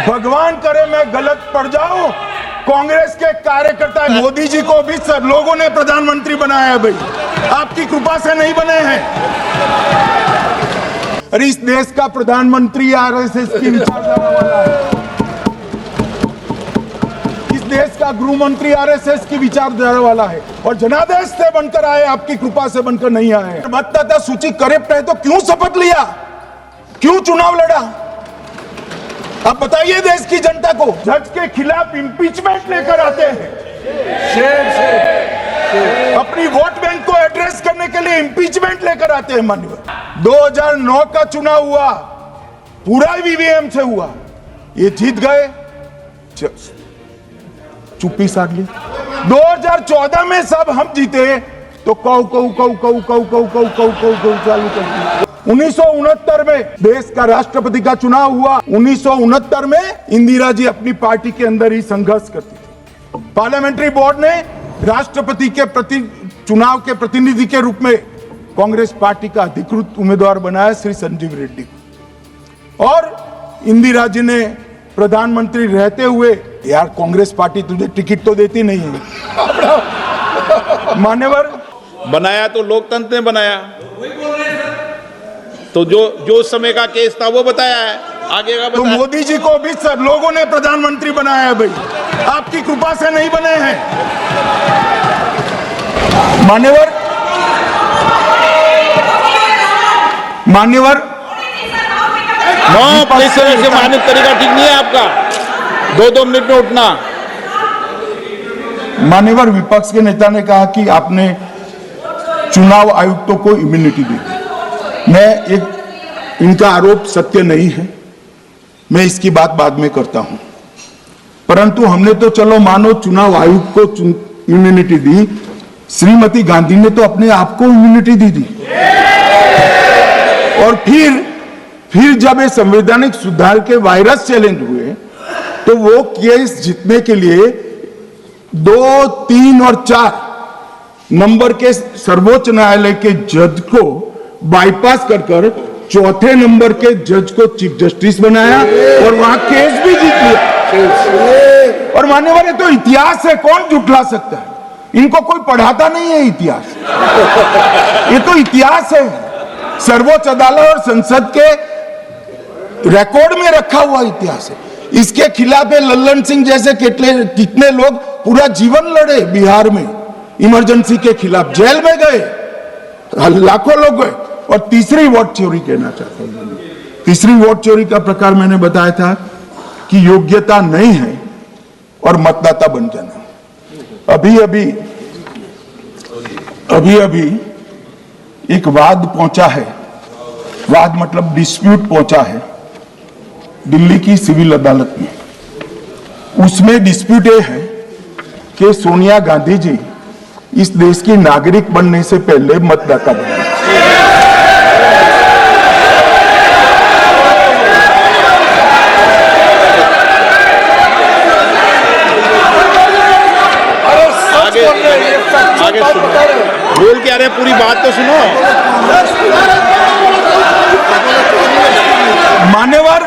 भगवान करे मैं गलत पड़ जाऊं, कांग्रेस के कार्यकर्ता मोदी जी को भी सब लोगों ने प्रधानमंत्री बनाया है भाई, आपकी कृपा से नहीं बने हैं। अरे इस देश का प्रधानमंत्री आरएसएस की विचारधारा वाला है, इस देश का गृह मंत्री आरएसएस की विचारधारा वाला है और जनादेश से बनकर आए, आपकी कृपा से बनकर नहीं आए। मतदाता सूची करेक्ट है तो क्यों शपथ लिया, क्यों चुनाव लड़ा? अब बताइए देश की जनता को। जज के खिलाफ इंपीचमेंट लेकर आते हैं, अपनी वोट बैंक को एड्रेस करने के लिए इंपीचमेंट लेकर आते हैं। माननीय 2009 का चुनाव हुआ, पूरा ईवीएम से हुआ, ये जीत गए, चुप्पी साध ली। 2014 में सब हम जीते तो कौ कौ कौ कौ कौ कौ कौ कौ कौ कौ चालू कर दी। 1969 में देश का राष्ट्रपति का चुनाव हुआ, 1969 में इंदिरा जी अपनी पार्टी के अंदर ही संघर्ष करती थी। पार्लियामेंट्री बोर्ड ने राष्ट्रपति के चुनाव के प्रतिनिधि के रूप में कांग्रेस पार्टी का अधिकृत उम्मीदवार बनाया श्री संजीव रेड्डी को, और इंदिरा जी ने प्रधानमंत्री रहते हुए, यार कांग्रेस पार्टी तुझे टिकट तो देती नहीं है मान्यवर, बनाया तो लोकतंत्र ने बनाया, तो जो समय का केस था वो बताया है, आगे का बताया। तो मोदी जी को भी सब लोगों ने प्रधानमंत्री बनाया है भाई, आपकी कृपा से नहीं बने हैं। मान्यवर इस तरह से मानव तरीका ठीक नहीं है आपका, 2-2 मिनट में उठना। मान्यवर विपक्ष के नेता ने कहा कि आपने चुनाव आयुक्तों को इम्यूनिटी दी। इनका आरोप सत्य नहीं है, मैं इसकी बात बाद में करता हूं, परंतु हमने तो चलो मानो चुनाव आयुक्त को इम्यूनिटी दी, श्रीमती गांधी ने तो अपने आप को इम्यूनिटी दी। और फिर जब ये संवैधानिक सुधार के वायरस चैलेंज हुए तो वो केस जीतने के लिए 2, 3 और 4 नंबर के सर्वोच्च न्यायालय के जज को बाईपास कर चौथे नंबर के जज को चीफ जस्टिस बनाया और वहां केस भी जीत लिया। और मान्यवर ये तो इतिहास है, कौन झुठला सकता है? इनको कोई पढ़ाता नहीं है इतिहास, ये तो इतिहास है, सर्वोच्च अदालत और संसद के रिकॉर्ड में रखा हुआ इतिहास है। इसके खिलाफ लल्लन सिंह जैसे कितने लोग पूरा जीवन लड़े बिहार में इमरजेंसी के खिलाफ, जेल में गए, लाखों लोग गए। और तीसरी वोट चोरी कहना चाहता हूं, तीसरी वोट चोरी का प्रकार मैंने बताया था कि योग्यता नहीं है और मतदाता बन जाना। अभी एक वाद पहुंचा है, वाद मतलब डिस्प्यूट पहुंचा है दिल्ली की सिविल अदालत में। उसमें डिस्प्यूट ये है कि सोनिया गांधी जी इस देश की नागरिक बनने से पहले मतदाता बने। आगे सुनो, बोल क्या रहे, पूरी बात तो सुनो। मान्यवर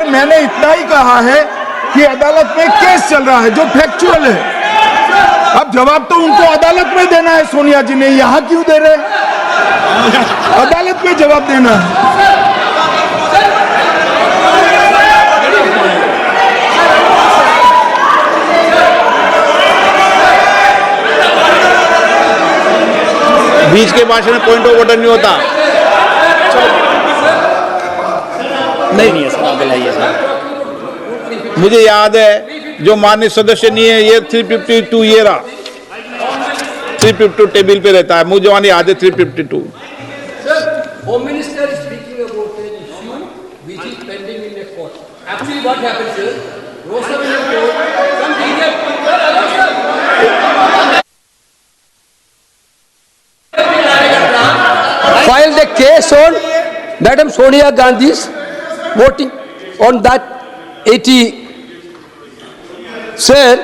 मैंने इतना ही कहा है कि अदालत में केस चल रहा है जो फैक्चुअल है। अब जवाब तो उनको अदालत में देना है, सोनिया जी ने यहां क्यों दे रहे? अदालत में जवाब देना है। बीच के भाषण में पॉइंट ऑफ ऑर्डर नहीं होता। नहीं है सर, मुझे याद है जो माननीय सदस्य नहीं है, ये 352 ये रहा, 352 टेबल पे रहता है, मुझे वहां याद है 352। Home Minister is speaking about an issue which is pending in the court. Actually, what happens here? Rosavin filed a case on Madam Sonia Gandhi's voting on that 80. Sir,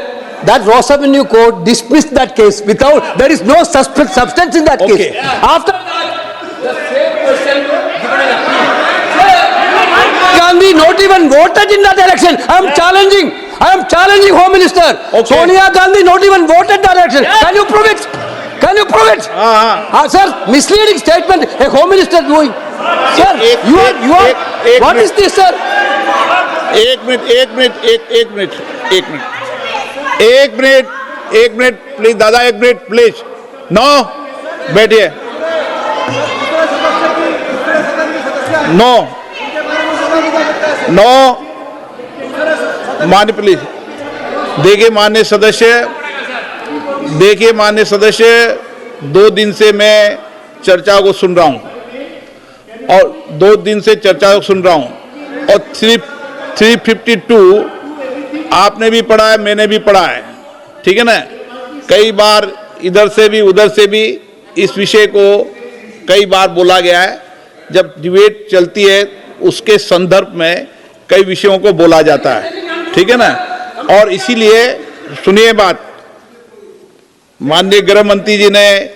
that Ross Avenue Court dismissed that case without, there is no substance in that case. After that, the question given an appeal. Gandhi not even voted in that election. I am challenging Home Minister. Okay. Sonia Gandhi not even voted that election. Can you prove it? Can you prove it? Sir, misleading statement a Home Minister doing. Sir, you are. What is this, sir? एक minute please दादा, एक minute please. No, बैठिए। No मान्य please. देखिए माननीय सदस्य, 2 दिन से मैं चर्चा को सुन रहा हूं और 352 आपने भी पढ़ा है, मैंने भी पढ़ा है, ठीक है ना। कई बार इधर से भी उधर से भी इस विषय को कई बार बोला गया है। जब डिबेट चलती है उसके संदर्भ में कई विषयों को बोला जाता है, ठीक है ना। और इसीलिए सुनिए बात, माननीय गृह मंत्री जी ने,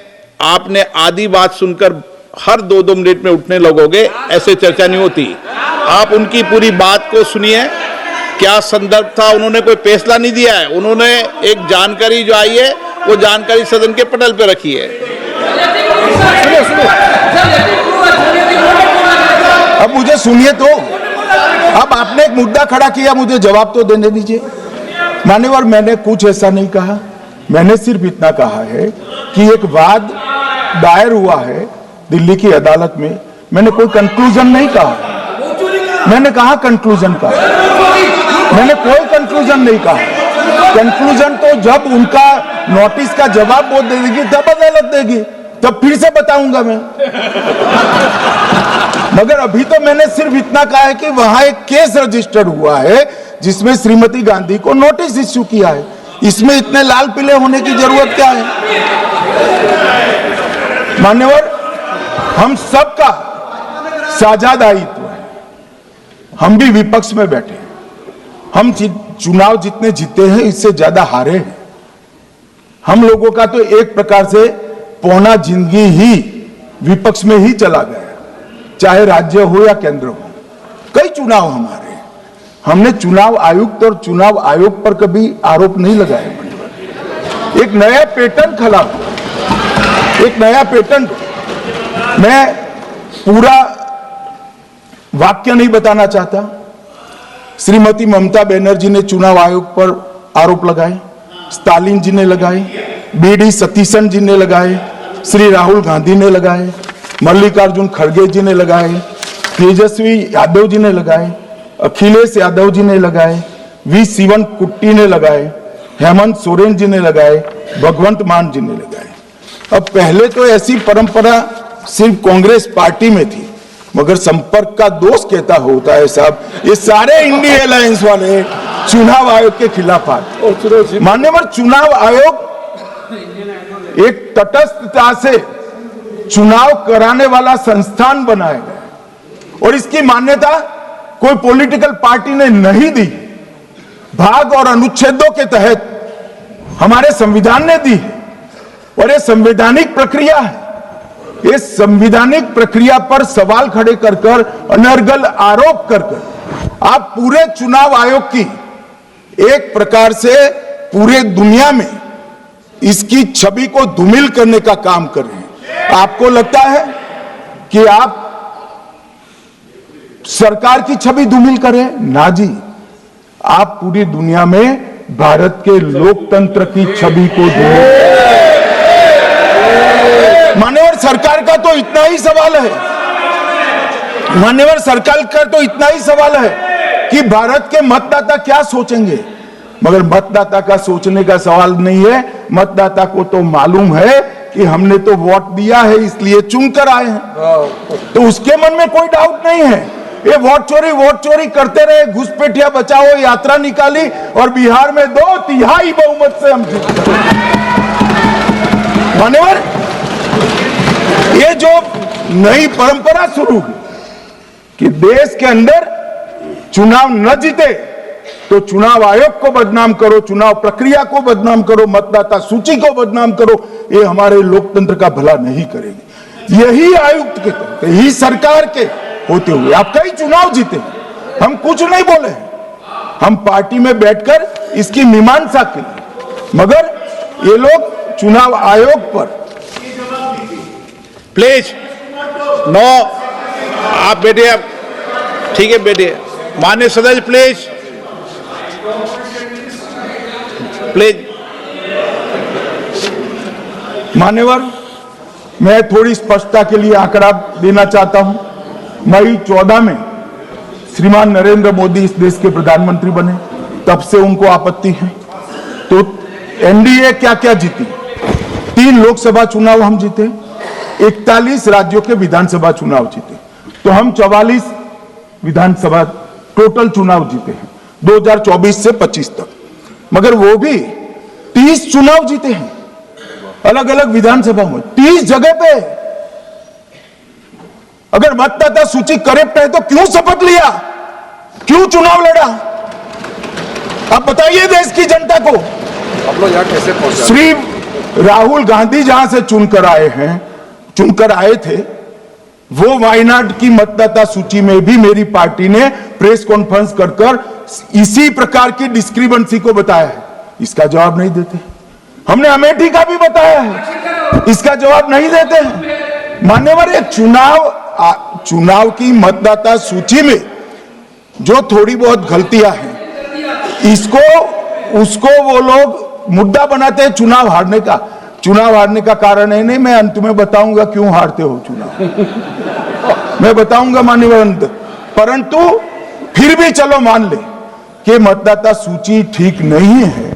आपने आधी बात सुनकर हर 2-2 मिनट में उठने लगोगे, ऐसे चर्चा नहीं होती। आप उनकी पूरी बात को सुनिए, क्या संदर्भ था। उन्होंने कोई फैसला नहीं दिया है, उन्होंने एक जानकारी जो आई है वो जानकारी सदन के पटल पे रखी है। अब मुझे सुनिए तो, अब आपने एक मुद्दा खड़ा किया, मुझे जवाब तो देने दीजिए। मान्यवर, मैंने कुछ ऐसा नहीं कहा, मैंने सिर्फ इतना कहा है कि एक वाद दायर हुआ है दिल्ली की अदालत में। मैंने कोई कंक्लूजन नहीं कहा, मैंने कहा कंक्लूजन का, मैंने कोई कंक्लूजन नहीं कहा। कंक्लूजन तो जब उनका नोटिस का जवाब वो दे देगी तब अदालत देगी, तब फिर से बताऊंगा मैं। मगर अभी तो मैंने सिर्फ इतना कहा है कि वहां एक केस रजिस्टर्ड हुआ है जिसमें श्रीमती गांधी को नोटिस इश्यू किया है। इसमें इतने लाल पीले होने की जरूरत क्या है। मान्यवर, हम सबका साझा दायित्व है, हम भी विपक्ष में बैठे हैं। हम चुनाव जितने जीते हैं इससे ज्यादा हारे हैं। हम लोगों का तो एक प्रकार से पौना जिंदगी ही विपक्ष में ही चला गया, चाहे राज्य हो या केंद्र हो। कई चुनाव हमारे, हमने चुनाव आयुक्त और चुनाव आयोग पर कभी आरोप नहीं लगाए। एक नया पैटर्न खड़ा हुआ, एक नया पैटर्न। मैं पूरा वाक्य नहीं बताना चाहता। श्रीमती ममता बनर्जी ने चुनाव आयोग पर आरोप लगाए, स्टालिन जी ने लगाए, बीडी सतीशन जी ने लगाए, श्री राहुल गांधी ने लगाए, मल्लिकार्जुन खड़गे जी ने लगाए, तेजस्वी यादव जी ने लगाए, अखिलेश यादव जी ने लगाए, वी शिवन कुट्टी ने लगाए, हेमंत सोरेन जी ने लगाए, भगवंत मान जी ने लगाए। अब पहले तो ऐसी परंपरा सिर्फ कांग्रेस पार्टी में थी, मगर संपर्क का दोष कहता होता है साहब, ये सारे इंडिया अलायंस वाले चुनाव आयोग के खिलाफ आए। मान्यवर, चुनाव आयोग एक तटस्थता से चुनाव कराने वाला संस्थान बनाया गया और इसकी मान्यता कोई पॉलिटिकल पार्टी ने नहीं दी, भाग और अनुच्छेदों के तहत हमारे संविधान ने दी है। और ये संवैधानिक प्रक्रिया है। इस संवैधानिक प्रक्रिया पर सवाल खड़े कर कर, अनर्गल आरोप कर कर आप पूरे चुनाव आयोग की एक प्रकार से पूरे दुनिया में इसकी छवि को धूमिल करने का काम कर रहे हैं। आपको लगता है कि आप सरकार की छवि धूमिल करें? ना जी, आप पूरी दुनिया में भारत के लोकतंत्र की छवि को धूमिल। मान्यवर, सरकार का तो इतना ही सवाल है, मान्यवर सरकार का तो इतना ही सवाल है कि भारत के मतदाता क्या सोचेंगे। मगर मतदाता का सोचने का सवाल नहीं है। मतदाता को तो मालूम है कि हमने तो वोट दिया है इसलिए चुनकर आए हैं, तो उसके मन में कोई डाउट नहीं है। ये वोट चोरी करते रहे, घुसपैठिया बचाओ यात्रा निकाली और बिहार में 2/3 बहुमत से हम जीत गए। मान्यवर, ये जो नई परंपरा शुरू हुई कि देश के अंदर चुनाव न जीते तो चुनाव आयोग को बदनाम करो, चुनाव प्रक्रिया को बदनाम करो, मतदाता सूची को बदनाम करो, ये हमारे लोकतंत्र का भला नहीं करेगी। यही आयुक्त के तहत, यही सरकार के होते हुए आप कई चुनाव जीते। हम कुछ नहीं बोले, हम पार्टी में बैठकर इसकी मीमांसा की, मगर ये लोग चुनाव आयोग पर। प्लीज नो, आप बैठिए, आप ठीक है बैठिए। माननीय सदस्य प्लीज प्लीज। मान्यवर, मैं थोड़ी स्पष्टता के लिए आंकड़ा देना चाहता हूं। मई 14 में श्रीमान नरेंद्र मोदी इस देश के प्रधानमंत्री बने, तब से उनको आपत्ति है। तो एनडीए क्या क्या जीती? 3 लोकसभा चुनाव हम जीते, 41 राज्यों के विधानसभा चुनाव जीते, तो हम 44 विधानसभा टोटल चुनाव जीते हैं 2024 से 25 तक। मगर वो भी 30 चुनाव जीते हैं अलग अलग विधानसभा में, 30 जगह पे। अगर मतदाता सूची करेक्ट है तो क्यों शपथ लिया, क्यों चुनाव लड़ा? आप बताइए देश की जनता को। आप लोग यहाँ कैसे पहुंचे? श्री राहुल गांधी जहां से चुनकर आए थे, वो वायनाड की मतदाता सूची में भी मेरी पार्टी ने प्रेस कॉन्फ्रेंस कर इसी प्रकार की डिस्क्रिपेंसी को बताया है। इसका जवाब नहीं देते। हमने अमेठी का भी बताया है, इसका जवाब नहीं देते हैं। मान्यवर, ये चुनाव की मतदाता सूची में जो थोड़ी बहुत गलतियां हैं, उसको वो लोग मुद्दा बनाते हैं चुनाव हारने का। चुनाव हारने का कारण है नहीं, मैं अंत में बताऊंगा क्यों हारते हो चुनाव, मैं बताऊंगा मान्यवर अंत। परंतु फिर भी चलो मान ले कि मतदाता सूची ठीक नहीं है,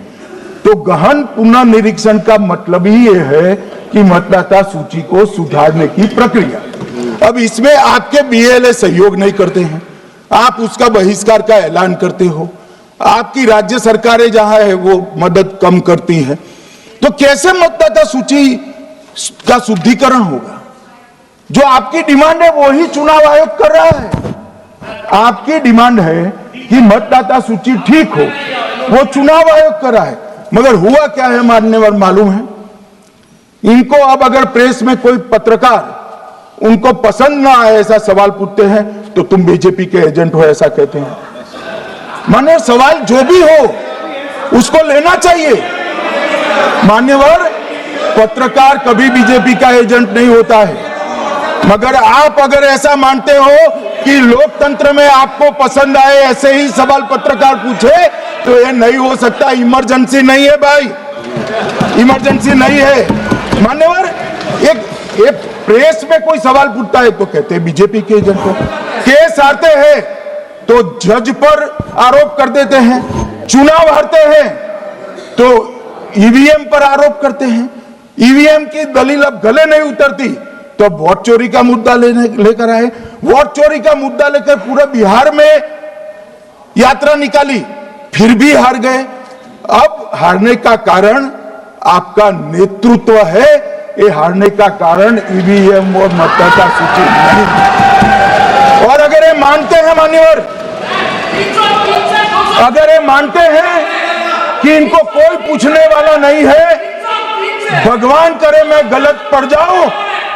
तो गहन पुनर्निरीक्षण का मतलब ही यह है कि मतदाता सूची को सुधारने की प्रक्रिया। अब इसमें आपके बीएलए सहयोग नहीं करते हैं, आप उसका बहिष्कार का ऐलान करते हो, आपकी राज्य सरकारें जहां है वो मदद कम करती है, तो कैसे मतदाता सूची का शुद्धिकरण होगा? जो आपकी डिमांड है वो ही चुनाव आयोग कर रहा है। आपकी डिमांड है कि मतदाता सूची ठीक हो, वो चुनाव आयोग कर रहा है। मगर हुआ क्या है मान्यवर मालूम है? इनको अब अगर प्रेस में कोई पत्रकार उनको पसंद ना आए ऐसा सवाल पूछते हैं तो तुम बीजेपी के एजेंट हो ऐसा कहते हैं। माने सवाल जो भी हो उसको लेना चाहिए। मान्यवर, पत्रकार कभी बीजेपी का एजेंट नहीं होता है। मगर आप अगर ऐसा मानते हो कि लोकतंत्र में आपको पसंद आए ऐसे ही सवाल पत्रकार पूछे, तो ये नहीं हो सकता। इमरजेंसी नहीं है भाई, इमरजेंसी नहीं है। मान्यवर, एक प्रेस में कोई सवाल पूछता है तो कहते हैं बीजेपी के एजेंट हो। केस आते हैं तो जज पर आरोप कर देते हैं, चुनाव हारते हैं तो ईवीएम पर आरोप करते हैं। ईवीएम की दलील अब गले नहीं उतरती तो वोट चोरी का मुद्दा लेकर आए। वोट चोरी का मुद्दा लेकर पूरे बिहार में यात्रा निकाली, फिर भी हार गए। अब हारने का कारण आपका नेतृत्व है, ये हारने का कारण ईवीएम और मतदाता सूची नहीं। और अगर ये मानते हैं मान्यवर, अगर ये मानते हैं कि इनको कोई पूछने वाला नहीं है, भगवान करे मैं गलत पड़ जाऊं,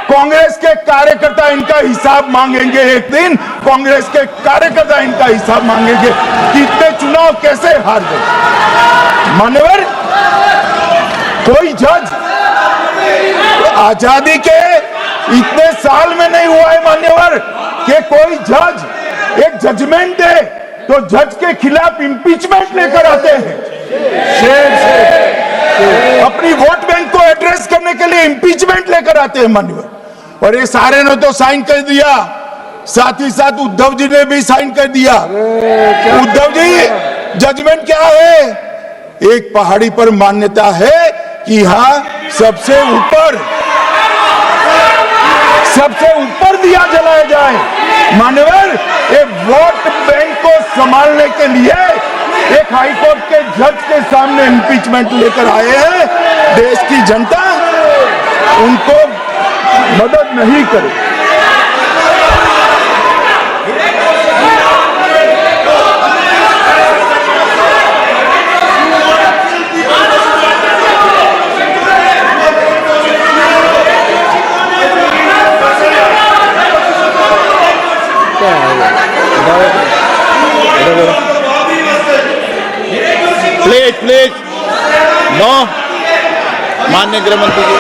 कांग्रेस के कार्यकर्ता इनका हिसाब मांगेंगे। एक दिन कांग्रेस के कार्यकर्ता इनका हिसाब मांगेंगे कि इतने चुनाव कैसे हार गए। मान्यवर, कोई जज आजादी के इतने साल में नहीं हुआ है मान्यवर कि कोई जज एक जजमेंट दे तो जज के खिलाफ इंपीचमेंट लेकर आते हैं। अपनी वोट बैंक को एड्रेस करने के लिए इंपीचमेंट लेकर आते हैं मान्यवर। और ये सारे ने तो साइन कर दिया, साथ ही साथ उद्धव जी ने भी साइन कर दिया। उद्धव जी, जजमेंट क्या है? एक पहाड़ी पर मान्यता है कि यहां सबसे ऊपर दिया जलाया जाए। मान्यवर, ये वोट बैंक को संभालने के लिए एक हाईकोर्ट के जज के सामने इंपीचमेंट लेकर आए हैं। देश की जनता उनको मदद नहीं करे। प्लीज प्लीज नो, माननीय गृह मंत्री जी।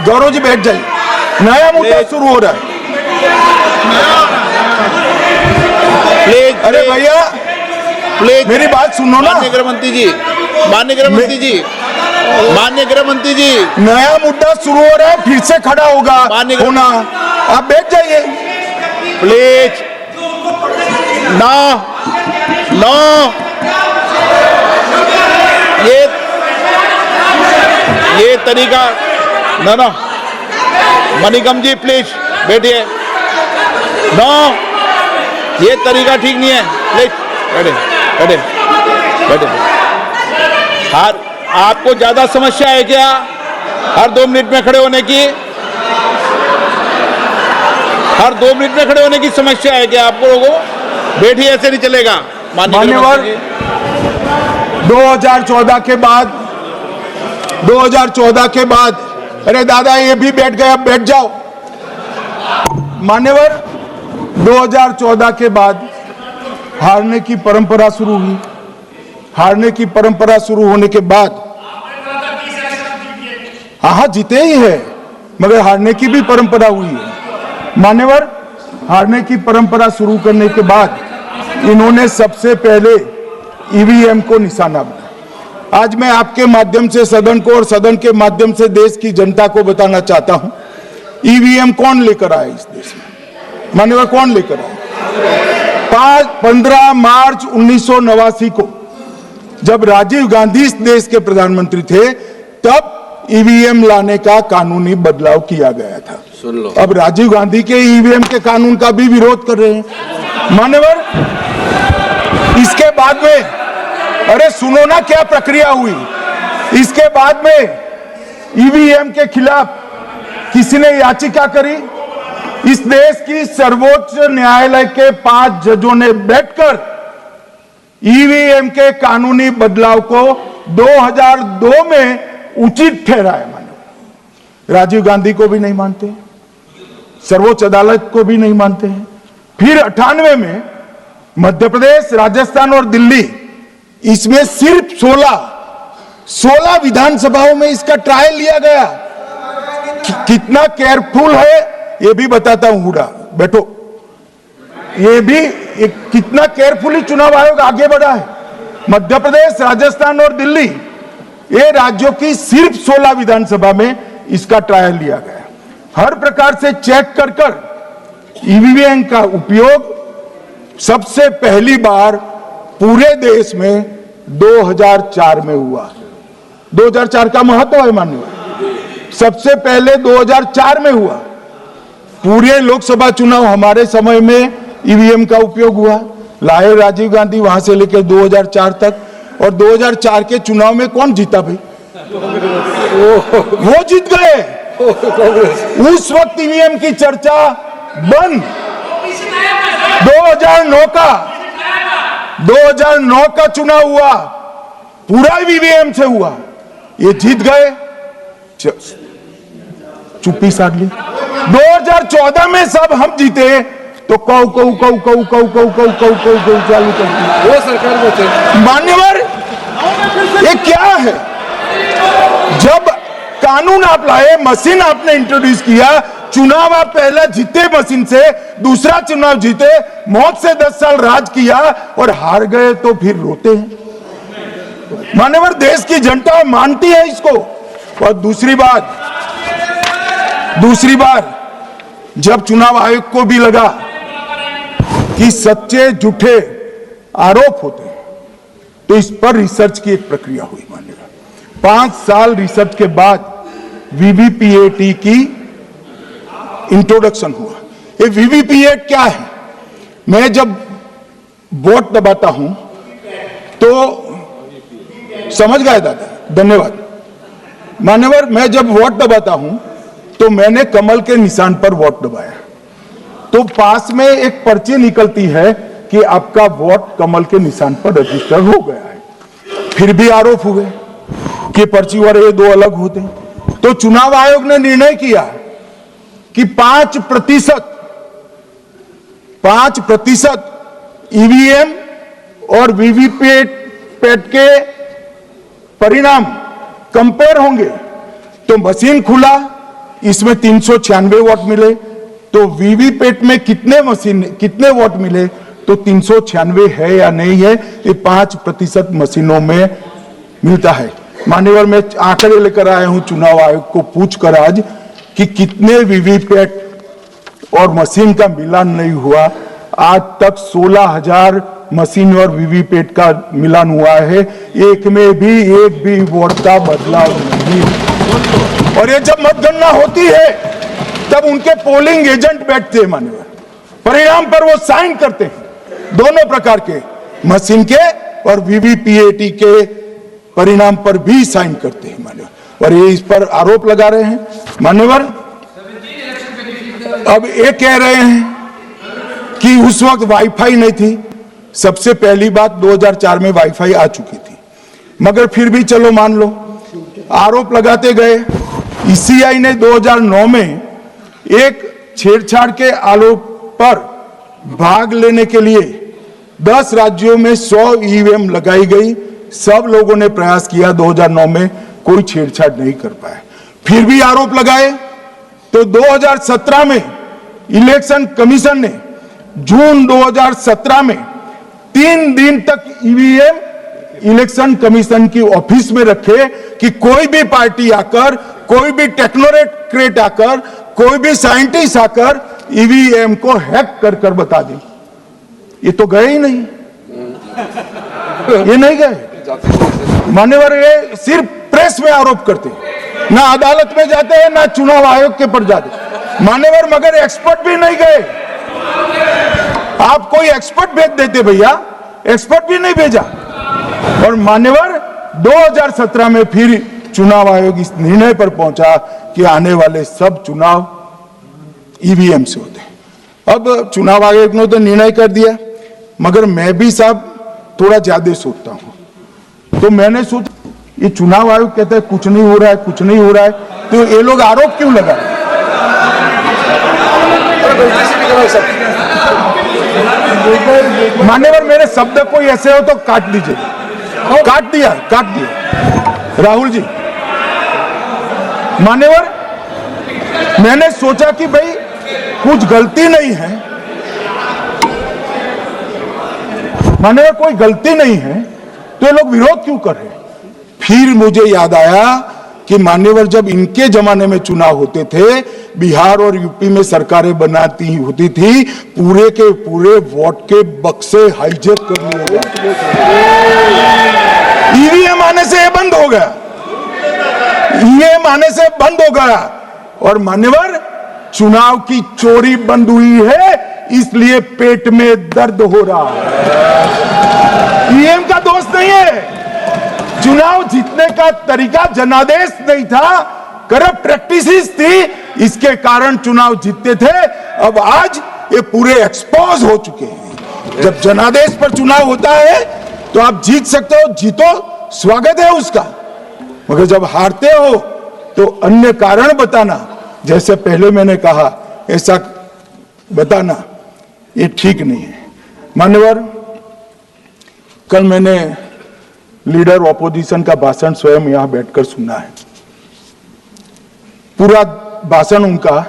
गौरव जी बैठ जाइए, नया मुद्दा शुरू हो रहा है। प्लीज अरे भैया प्लीज मेरी बात सुनो ना। माननीय गृह मंत्री जी, माननीय गृह मंत्री जी, माननीय गृह मंत्री जी, नया मुद्दा शुरू हो रहा है, फिर से खड़ा होगा होना, आप बैठ जाइए प्लीज। नो नो, ये तरीका ना ना। मणिकम जी प्लीज बैठिए। नो, ये तरीका ठीक नहीं है, प्लीज बैठे बैठे बैठे। हर आपको ज्यादा समस्या है क्या हर 2 मिनट में खड़े होने की? हर 2 मिनट में खड़े होने की समस्या है क्या आप लोगों को? बैठिए, ऐसे नहीं चलेगा। मान्यवर 2014 के बाद अरे दादा ये भी बैठ गए, अब बैठ जाओ। मान्यवर 2014 के बाद हारने की परंपरा शुरू हुई। हारने की परंपरा शुरू होने के बाद हाँ जीते ही है, मगर हारने की भी परंपरा हुई है। मान्यवर हारने की परंपरा शुरू करने के बाद इन्होंने सबसे पहले ईवीएम को निशाना बनाया। आज मैं आपके माध्यम से सदन को और सदन के माध्यम से देश की जनता को बताना चाहता हूं, ईवीएम कौन लेकर आया इस देश में? मान्यवर कौन लेकर आया? 15 मार्च 1989 को जब राजीव गांधी इस देश के प्रधानमंत्री थे, तब ईवीएम लाने का कानूनी बदलाव किया गया था। सुन लो। अब राजीव गांधी के ईवीएम के कानून का भी विरोध कर रहे हैं। मान्यवर इसके बाद में अरे सुनो ना क्या प्रक्रिया हुई। इसके बाद में ईवीएम के खिलाफ किसी ने याचिका करी। इस देश की सर्वोच्च न्यायालय के 5 जजों ने बैठकर ईवीएम के कानूनी बदलाव को 2002 में उचित ठहराया। मानो राजीव गांधी को भी नहीं मानते, सर्वोच्च अदालत को भी नहीं मानते हैं। फिर 98 में मध्य प्रदेश, राजस्थान और दिल्ली, इसमें सिर्फ 16 विधानसभाओं में इसका ट्रायल लिया गया। कितना केयरफुल है ये भी बताता हूं। हुडा बैठो, ये भी कितना केयरफुली चुनाव आयोग आगे बढ़ा है। मध्य प्रदेश, राजस्थान और दिल्ली, ये राज्यों की सिर्फ 16 विधानसभा में इसका ट्रायल लिया गया। हर प्रकार से चेक कर ईवीएम का उपयोग सबसे पहली बार पूरे देश में 2004 में हुआ। 2004 का महत्व है मान्यवर, सबसे पहले 2004 में हुआ। पूरे लोकसभा चुनाव हमारे समय में ईवीएम का उपयोग हुआ। लाए राजीव गांधी, वहां से लेकर 2004 तक। और 2004 के चुनाव में कौन जीता भाई? वो जीत गए। उस वक्त ईवीएम की चर्चा बंद। 2009 का चुनाव हुआ, पूरा ईवीएम से हुआ, ये जीत गए। चुप्पी साध ली। 2014 में सब हम जीते तो कौ चालू कर दी। वो सरकार में थे। मान्यवर ये क्या है? जब कानून आप लाए, मशीन आपने इंट्रोड्यूस किया, चुनाव आप पहला जीते मशीन से, दूसरा चुनाव जीते, मौत से 10 साल राज किया और हार गए तो फिर रोते हैं। मान्यवर देश की जनता मानती है इसको। और दूसरी बार जब चुनाव आयोग को भी लगा कि सच्चे झूठे आरोप होते हैं, तो इस पर रिसर्च की एक प्रक्रिया हुई। मानिएगा 5 साल रिसर्च के बाद वीवीपीएटी की इंट्रोडक्शन हुआ। ये वीवीपीएटी क्या है? मैं जब वोट दबाता हूं तो समझ गए दादा, धन्यवाद। मान्यवर मैं जब वोट दबाता हूं तो मैंने कमल के निशान पर वोट दबाया, तो पास में एक पर्ची निकलती है कि आपका वोट कमल के निशान पर रजिस्टर हो गया है। फिर भी आरोप हुए कि पर्ची और ये 2 अलग होते हैं। तो चुनाव आयोग ने निर्णय किया कि 5% ईवीएम और वीवीपैट के परिणाम कंपेयर होंगे तो मशीन खुला, इसमें 396 वोट मिले, तो वीवीपैट में कितने वोट मिले, तो 396 है या नहीं है, ये 5% मशीनों में मिलता है। मान्यवर, मैं आंकड़े लेकर आया हूं चुनाव आयोग को पूछकर आज कि कितने वीवीपैट और मशीन का मिलान नहीं हुआ। आज तक 16,000 मशीन और वीवीपैट का मिलान हुआ है, एक भी वोट का बदलाव नहीं। और ये जब मतगणना होती है तब उनके पोलिंग एजेंट बैठते हैं मान्यवर, परिणाम पर वो साइन करते हैं, दोनों प्रकार के मशीन के और वीवीपैट के परिणाम पर भी साइन करते हैं मान्यवर। और ये इस पर आरोप लगा रहे हैं मान्यवर। अब ये कह रहे हैं कि उस वक्त वाईफाई नहीं थी। सबसे पहली बात, 2004 में वाईफाई आ चुकी थी, मगर फिर भी चलो मान लो, आरोप लगाते गए। ईसीआई ने 2009 में एक छेड़छाड़ के आरोप पर भाग लेने के लिए 10 राज्यों में 100 ईवीएम लगाई गई। सब लोगों ने प्रयास किया, 2009 में कोई छेड़छाड़ नहीं कर पाए, फिर भी आरोप लगाए। तो 2017 में इलेक्शन कमीशन ने जून 2017 में 3 दिन तक ईवीएम इलेक्शन कमीशन की ऑफिस में रखे कि कोई भी पार्टी आकर, कोई भी टेक्नोक्रेट आकर, कोई भी साइंटिस्ट आकर ईवीएम को हैक कर बता दे। ये तो गए ही नहीं, ये नहीं गए मान्यवर। ये सिर्फ प्रेस में आरोप करते, ना अदालत में जाते हैं, ना चुनाव आयोग के पर जाते मान्यवर, मगर एक्सपर्ट भी नहीं गए। आप कोई एक्सपर्ट भेज देते भैया, एक्सपर्ट भी नहीं भेजा। और मान्यवर 2017 में फिर चुनाव आयोग इस निर्णय पर पहुंचा कि आने वाले सब चुनाव ईवीएम से होते हैं। अब चुनाव आयोग ने तो निर्णय कर दिया, मगर मैं भी साहब थोड़ा ज्यादा सोचता हूं। तो मैंने सोचा ये चुनाव आयोग कहता है कुछ नहीं हो रहा है, कुछ नहीं हो रहा है, तो ये लोग आरोप क्यों लगा? मान्यवर, मेरे शब्द कोई ऐसे हो तो काट दीजिए। काट दिया। राहुल जी, मान्यवर, मैंने सोचा कि भाई कुछ गलती नहीं है, मान्यवर कोई गलती नहीं है, तो ये लोग विरोध क्यों कर रहे हैं? फिर मुझे याद आया कि मान्यवर जब इनके जमाने में चुनाव होते थे, बिहार और यूपी में सरकारें बनाती होती थी, पूरे के पूरे वोट के बक्से हाईजैक कर लिए जाते। ईवीएम आने से ये बंद हो गया, ईवीएम आने से बंद हो गया। और मान्यवर चुनाव की चोरी बंद हुई है, इसलिए पेट में दर्द हो रहा है। ईवीएम का दोष नहीं है, चुनाव जीतने का तरीका जनादेश नहीं था, करप्ट प्रैक्टिसेस थी, इसके कारण चुनाव जीतते थे। अब आज ये पूरे एक्सपोज हो चुके हैं। जब जनादेश पर चुनाव होता है तो आप जीत सकते हो, जीतो, स्वागत है उसका, मगर जब हारते हो तो अन्य कारण बताना, जैसे पहले मैंने कहा, ऐसा बताना ये ठीक नहीं है। मान्यवर, कल मैंने लीडर ऑपोजिशन का भाषण स्वयं यहां बैठकर सुना है। पूरा भाषण उनका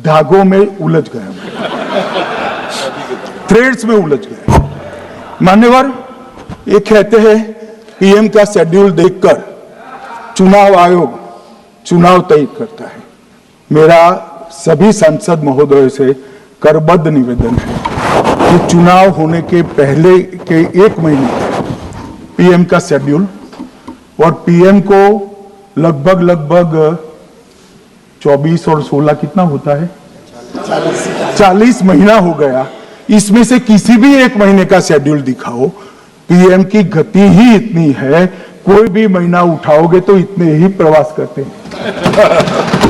धागों में उलझ गया, थ्रेड्स में उलझ गया। मान्यवर, ये कहते हैं पीएम का शेड्यूल देखकर चुनाव आयोग चुनाव तय करता है। मेरा सभी सांसद महोदय से करबद्ध निवेदन है कि चुनाव होने के पहले के 1 महीने पीएम का शेड्यूल, और पीएम को लगभग 24 और 16 कितना होता है, 40 महीना हो गया। इसमें से किसी भी 1 महीने का शेड्यूल दिखाओ। पीएम की गति ही इतनी है, कोई भी महीना उठाओगे तो इतने ही प्रवास करते हैं।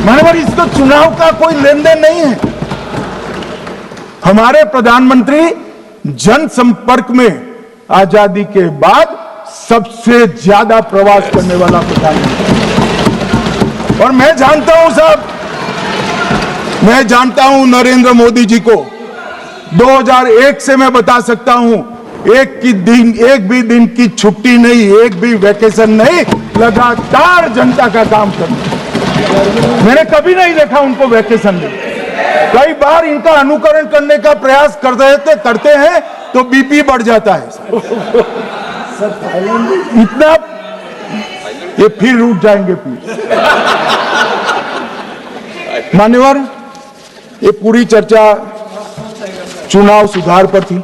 मानवर, इसको चुनाव का कोई लेन देन नहीं है। हमारे प्रधानमंत्री जनसंपर्क में आजादी के बाद सबसे ज्यादा प्रवास करने वाला प्रधानमंत्री, और मैं जानता हूं साहब मैं जानता हूं नरेंद्र मोदी जी को, 2001 से मैं बता सकता हूं, एक भी दिन की छुट्टी नहीं, एक भी वैकेशन नहीं, लगातार जनता का काम करना। मैंने कभी नहीं देखा उनको वैकेशन में। कई बार इनका अनुकरण करने का प्रयास करते हैं तो बीपी बढ़ जाता है। इतना ये फिर रुक जाएंगे फिर। मान्यवर, ये पूरी चर्चा चुनाव सुधार पर थी।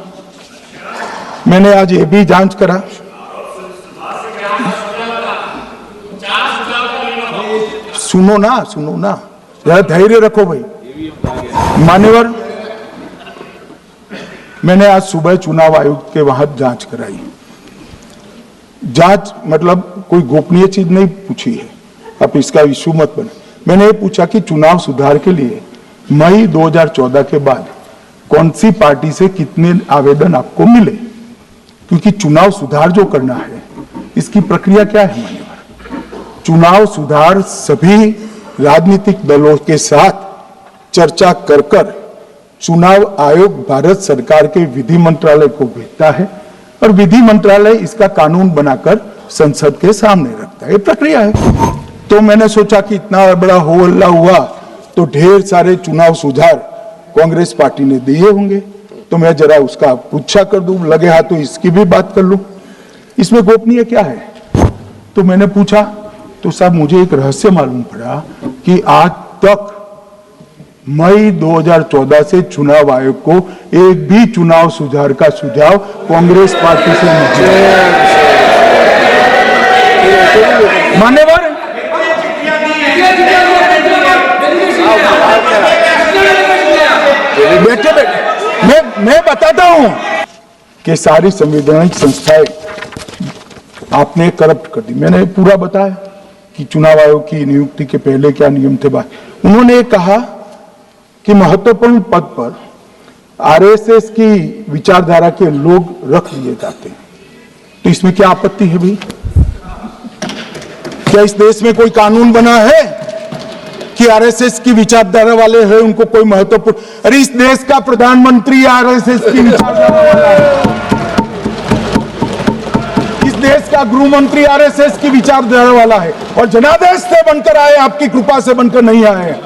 मैंने आज ये भी जांच करा, सुनो ना, जरा धैर्य रखो भाई। मान्यवर, मैंने आज सुबह चुनाव आयोग के वहां जांच कराई। जांच मतलब कोई गोपनीय चीज नहीं पूछी है, आप इसका इश्यू मत बने। मैंने ये पूछा कि चुनाव सुधार के लिए मई 2014 के बाद कौन सी पार्टी से कितने आवेदन आपको मिले, क्योंकि चुनाव सुधार जो करना है इसकी प्रक्रिया क्या है। मान्यवर, चुनाव सुधार सभी राजनीतिक दलों के साथ चर्चा कर चुनाव आयोग भारत सरकार के विधि मंत्रालय को भेजता है और विधि मंत्रालय इसका कानून बनाकर संसद के सामने रखता है। ये प्रक्रिया है। तो मैंने सोचा कि इतना बड़ा हो हल्ला हुआ तो ढेर सारे चुनाव सुधार कांग्रेस पार्टी ने दिए होंगे, तो मैं जरा उसका पूछा कर दूं, लगे हाथ तो इसकी भी बात कर लूं, इसमें गोपनीय क्या है। तो मैंने पूछा तो साहब मुझे एक रहस्य मालूम पड़ा कि आज तक मई 2014 से चुनाव आयोग को एक भी चुनाव सुधार का सुझाव कांग्रेस पार्टी से नहीं मिला। मान्यवर, मैं बताता हूं कि सारी संवैधानिक संस्थाएं आपने करप्ट कर दी। मैंने पूरा बताया कि चुनाव आयोग की नियुक्ति के पहले क्या नियम थे। उन्होंने कहा कि महत्वपूर्ण पद पर आरएसएस की विचारधारा के लोग रख दिए जाते हैं, तो इसमें क्या आपत्ति है भाई? क्या इस देश में कोई कानून बना है कि आरएसएस की विचारधारा वाले हैं उनको कोई महत्वपूर्ण? अरे इस देश का प्रधानमंत्री आरएसएस की विचारधारा वाला है, इस देश का गृह मंत्री आरएसएस की विचारधारा वाला है, और जनादेश से बनकर आए, आपकी कृपा से बनकर नहीं आए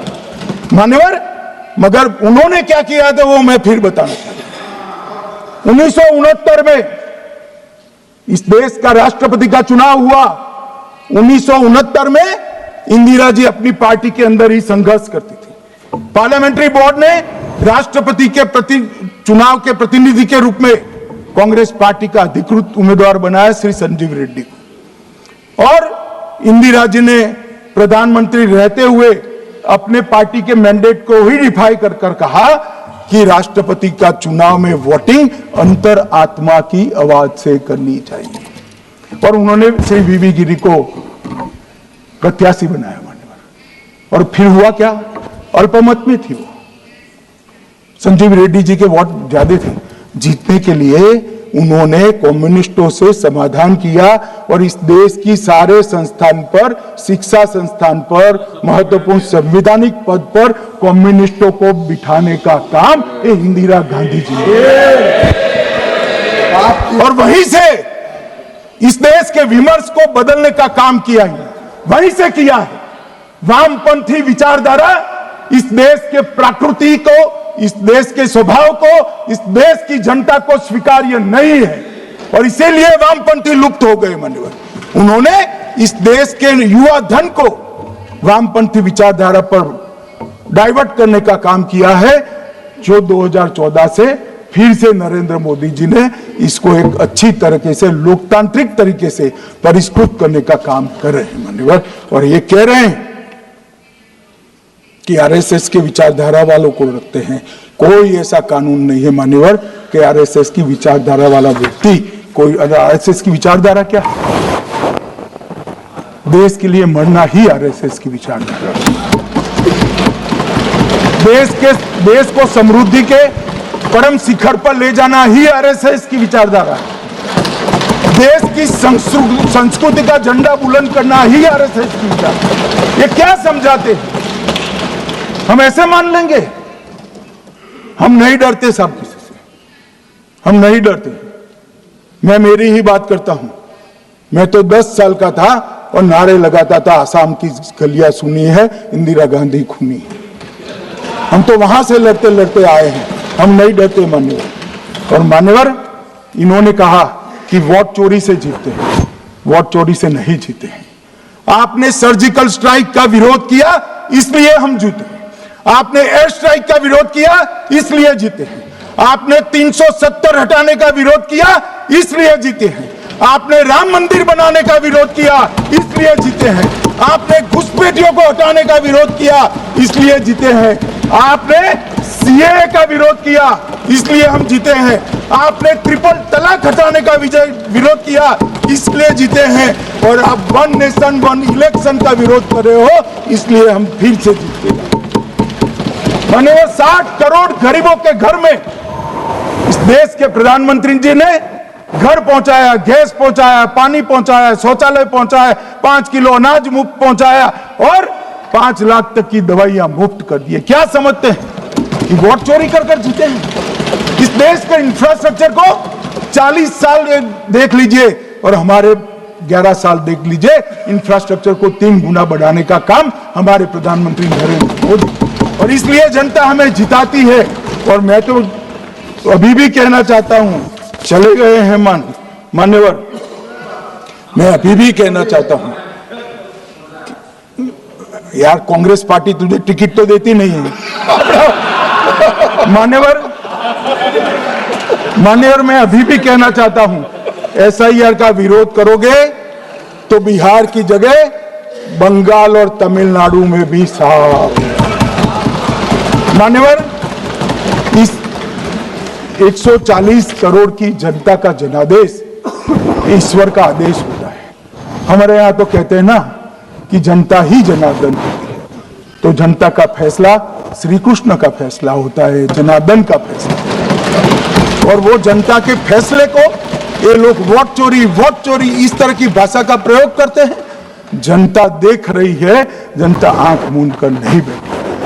मान्यवर। मगर उन्होंने क्या किया था वो मैं फिर बताना चाहता हूं। 1969 में इस देश का राष्ट्रपति का चुनाव हुआ। 1969 में इंदिरा जी अपनी पार्टी के अंदर ही संघर्ष करती थी। पार्लियामेंट्री बोर्ड ने राष्ट्रपति के चुनाव के प्रतिनिधि के रूप में कांग्रेस पार्टी का अधिकृत उम्मीदवार बनाया श्री संजीव रेड्डी को, और इंदिरा जी ने प्रधानमंत्री रहते हुए अपने पार्टी के मैंडेट को ही डिफाई कर कहा कि राष्ट्रपति का चुनाव में वोटिंग अंतर आत्मा की आवाज से करनी चाहिए, और उन्होंने श्री वीवी गिरी को प्रत्याशी बनाया मान्यवर। और फिर हुआ क्या? अल्पमत में थी वो, संजीव रेड्डी जी के वोट ज्यादा थे। जीतने के लिए उन्होंने कम्युनिस्टों से समाधान किया और इस देश की सारे संस्थान पर, शिक्षा संस्थान पर, महत्वपूर्ण संवैधानिक पद पर कम्युनिस्टों को बिठाने का काम इंदिरा गांधी जी ने, और वहीं से इस देश के विमर्श को बदलने का काम किया है, वहीं से किया है। वामपंथी विचारधारा इस देश के प्रकृति को, इस देश के स्वभाव को, इस देश की जनता को स्वीकार्य नहीं है, और इसीलिए वामपंथी लुप्त हो गए मान्यवर। उन्होंने इस देश के युवा धन को वामपंथी विचारधारा पर डाइवर्ट करने का काम किया है, जो 2014 से फिर से नरेंद्र मोदी जी ने इसको एक अच्छी तरीके से, लोकतांत्रिक तरीके से परिष्कृत करने का काम कर रहे हैं मान्यवर। और ये कह रहे हैं कि आरएसएस के विचारधारा वालों को रखते हैं। कोई ऐसा कानून नहीं है मान्यवर कि आरएसएस की विचारधारा वाला व्यक्ति कोई, आरएसएस की विचारधारा क्या है? देश के लिए मरना ही आरएसएस की विचारधारा। देश को समृद्धि के परम शिखर पर ले जाना ही आरएसएस की विचारधारा है। देश की संस्कृति का झंडा बुलंद करना ही आरएसएस की विचारधारा। ये क्या समझाते हैं? हम ऐसे मान लेंगे? हम नहीं डरते साहब किसी से, हम नहीं डरते। मैं मेरी ही बात करता हूं। मैं तो 10 साल का था और नारे लगाता था, आसाम की गलियां सुनी है, इंदिरा गांधी खूनी है। हम तो वहां से लड़ते लड़ते आए हैं, हम नहीं डरते मान्यवर। और मान्यवर, इन्होंने कहा कि वोट चोरी से जीतते हैं, वोट चोरी से नहीं जीते हैं। आपने सर्जिकल स्ट्राइक का विरोध किया, इसलिए हम जीते। आपने एयर स्ट्राइक का विरोध किया, इसलिए जीते हैं। आपने 370 हटाने का विरोध किया, इसलिए जीते हैं। आपने राम मंदिर बनाने का विरोध किया, इसलिए जीते हैं। आपने घुसपैठियों को हटाने का विरोध किया, इसलिए जीते हैं। आपने सीएए का विरोध किया, इसलिए हम जीते हैं। आपने ट्रिपल तलाक हटाने का विरोध किया, इसलिए जीते हैं। और आप 1 नेशन 1 इलेक्शन का विरोध कर रहे हो, इसलिए हम फिर से जीते हैं। माने 60 करोड़ गरीबों के घर में इस देश के प्रधानमंत्री जी ने घर पहुंचाया, गैस पहुंचाया, पानी पहुंचाया, शौचालय पहुंचाया, 5 किलो अनाज मुफ्त पहुंचाया और 5 लाख तक की दवाइयां मुफ्त कर दी। क्या समझते हैं कि वोट चोरी कर जीते हैं? इस देश के इंफ्रास्ट्रक्चर को 40 साल देख लीजिए और हमारे 11 साल देख लीजिए, इंफ्रास्ट्रक्चर को 3 गुना बढ़ाने का काम हमारे प्रधानमंत्री नरेंद्र मोदी। और इसलिए जनता हमें जिताती है। और मैं तो अभी भी कहना चाहता हूं, चले गए हैं मान्यवर, मैं अभी भी कहना चाहता हूं, यार कांग्रेस पार्टी तुझे टिकट तो देती नहीं है मान्यवर। मैं अभी भी कहना चाहता हूं, एसआईआर का विरोध करोगे तो बिहार की जगह बंगाल और तमिलनाडु में भी साफ। मान्यवर, इस 140 करोड़ की जनता का जनादेश ईश्वर का आदेश होता है। हमारे यहां तो कहते हैं ना कि जनता ही जनार्दन होती है। तो जनता का फैसला श्री कृष्ण का फैसला होता है, जनार्दन का फैसला। और वो जनता के फैसले को ये लोग वोट चोरी इस तरह की भाषा का प्रयोग करते हैं। जनता देख रही है, जनता आंख मूंद कर नहीं बैठी।